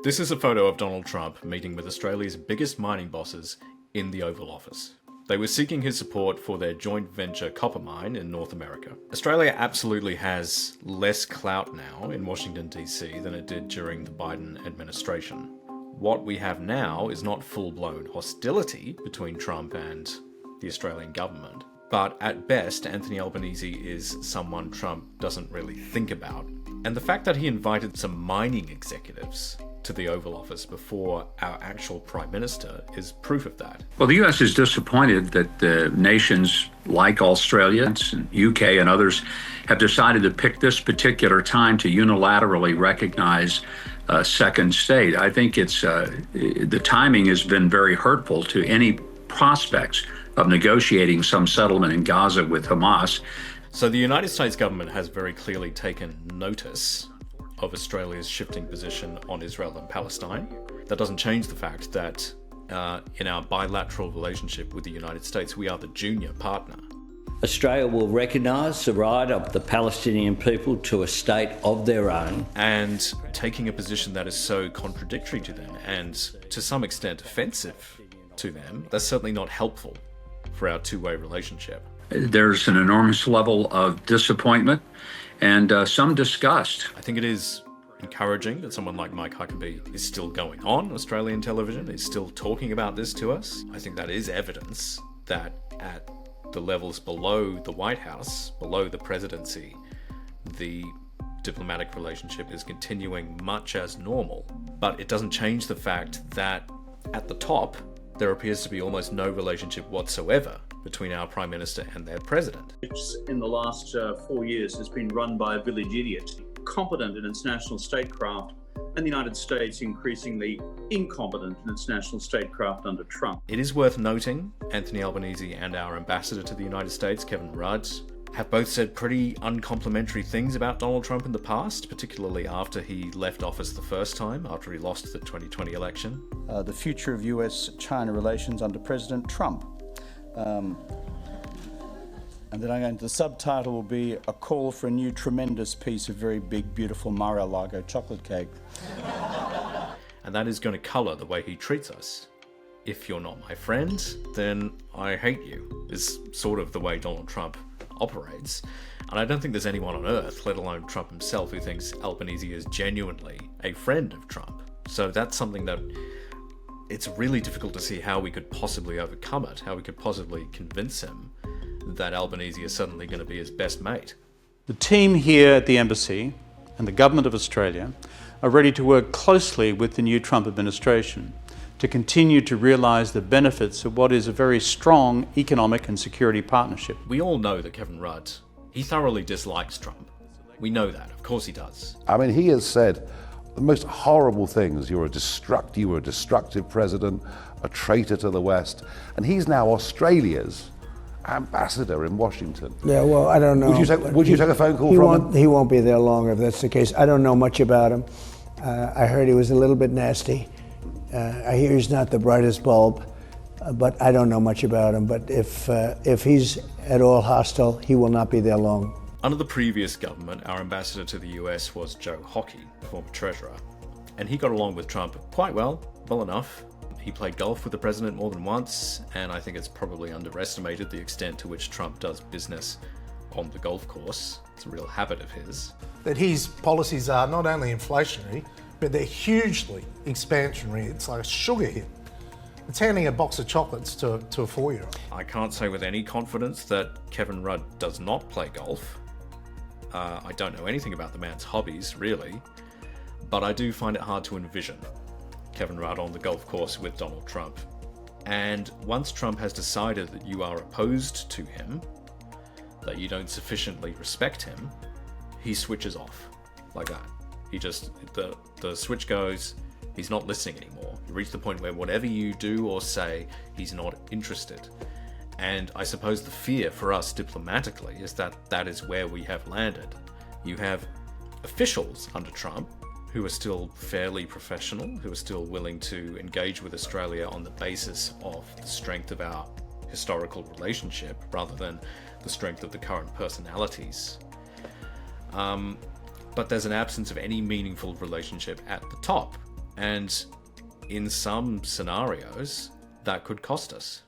This is a photo of Donald Trump meeting with Australia's biggest mining bosses in the Oval Office. They were seeking his support for their joint venture copper mine in North America. Australia absolutely has less clout now in Washington, D.C. than it did during the Biden administration. What we have now is not full-blown hostility between Trump and the Australian government, but at best, Anthony Albanese is someone Trump doesn't really think about. And the fact that he invited some mining executives to the Oval Office before our actual Prime Minister is proof of that. Well, the U.S. is disappointed that nations like Australia, and UK and others have decided to pick this particular time to unilaterally recognize a second state. I think the timing has been very hurtful to any prospects of negotiating some settlement in Gaza with Hamas. So the United States government has very clearly taken notice of Australia's shifting position on Israel and Palestine. That doesn't change the fact that in our bilateral relationship with the United States, we are the junior partner. Australia will recognise the right of the Palestinian people to a state of their own. And taking a position that is so contradictory to them and to some extent offensive to them, that's certainly not helpful for our two-way relationship. There's an enormous level of disappointment and some disgust. I think it is encouraging that someone like Mike Huckabee is still going on Australian television, is still talking about this to us. I think that is evidence that at the levels below the White House, below the presidency, the diplomatic relationship is continuing much as normal. But it doesn't change the fact that at the top, there appears to be almost no relationship whatsoever between our Prime Minister and their President. In the last 4 years has been run by a village idiot, competent in its national statecraft, and the United States increasingly incompetent in its national statecraft under Trump. It is worth noting, Anthony Albanese and our ambassador to the United States, Kevin Rudd, have both said pretty uncomplimentary things about Donald Trump in the past, particularly after he left office the first time, after he lost the 2020 election. The future of US-China relations under President Trump. And then the subtitle will be a call for a new tremendous piece of very big, beautiful Mar-a-Lago chocolate cake. And that is going to colour the way he treats us. If you're not my friend, then I hate you, is sort of the way Donald Trump operates. And I don't think there's anyone on earth, let alone Trump himself, who thinks Albanese is genuinely a friend of Trump. So that's something that it's really difficult to see how we could possibly overcome it, how we could possibly convince him that Albanese is suddenly going to be his best mate. The team here at the Embassy and the Government of Australia are ready to work closely with the new Trump administration to continue to realise the benefits of what is a very strong economic and security partnership. We all know that Kevin Rudd, he thoroughly dislikes Trump. We know that, of course he does. I mean, he has said the most horrible things. You were a destructive president, a traitor to the West, and he's now Australia's ambassador in Washington. Yeah, well, I don't know. Would you take a phone call from him? He won't be there long if that's the case. I don't know much about him. I heard he was a little bit nasty. I hear he's not the brightest bulb, but I don't know much about him. But if he's at all hostile, he will not be there long. Under the previous government, our ambassador to the US was Joe Hockey, former treasurer, and he got along with Trump quite well enough. He played golf with the president more than once, and I think it's probably underestimated the extent to which Trump does business on the golf course. It's a real habit of his. That his policies are not only inflationary, but they're hugely expansionary. It's like a sugar hit. It's handing a box of chocolates to a 4-year-old. I can't say with any confidence that Kevin Rudd does not play golf. I don't know anything about the man's hobbies, really, but I do find it hard to envision Kevin Rudd on the golf course with Donald Trump. And once Trump has decided that you are opposed to him, that you don't sufficiently respect him, he switches off like that. He just, the switch goes, he's not listening anymore. You reach the point where whatever you do or say, he's not interested. And I suppose the fear for us diplomatically is that that is where we have landed. You have officials under Trump who are still fairly professional, who are still willing to engage with Australia on the basis of the strength of our historical relationship rather than the strength of the current personalities. But there's an absence of any meaningful relationship at the top. And in some scenarios, that could cost us.